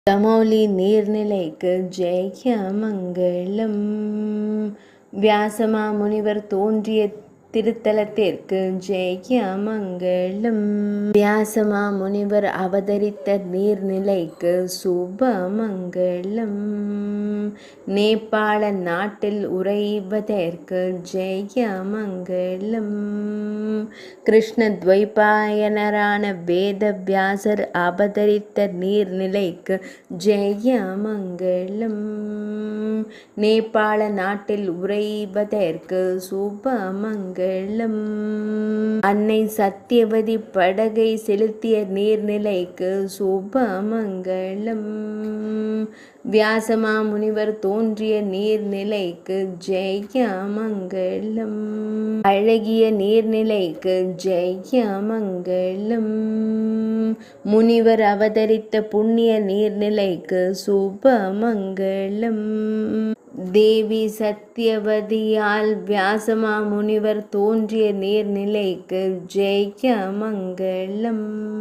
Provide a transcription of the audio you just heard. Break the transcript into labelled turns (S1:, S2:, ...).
S1: கமௌலி நீர்நிலைக்கு ஜெய மங்களம். வியாசமா முனிவர் தோன்றிய திருத்தலத்திற்கு ஜெய மங்களம். வியாசமா முனிவர் அவதரித்த நீர்நிலைக்கு சுப மங்களம். நேபாள நாட்டில் உறைவதற்கு ஜெய மங்களம். கிருஷ்ண துவைபாயனரான வேத வியாசர் அவதரித்த நீர்நிலைக்கு ஜெய மங்களம். நேபாள நாட்டில் உறைவதற்கு சுப மங்களம். அன்னை சத்தியவதி படகை செலுத்திய நீர்நிலைக்கு சுப மங்களம். வியாசமா முனிவர் தோன்றிய நீர்நிலைக்கு ஜெய மங்களம். அழகிய நீர்நிலைக்கு ஜெய மங்களம். முனிவர் அவதரித்த புண்ணிய நீர்நிலைக்கு சுப மங்களம். தேவி சத்தியவதியால் வியாசமா முனிவர் தோன்றிய நீர்நிலைக்கு ஜெய மங்களம்.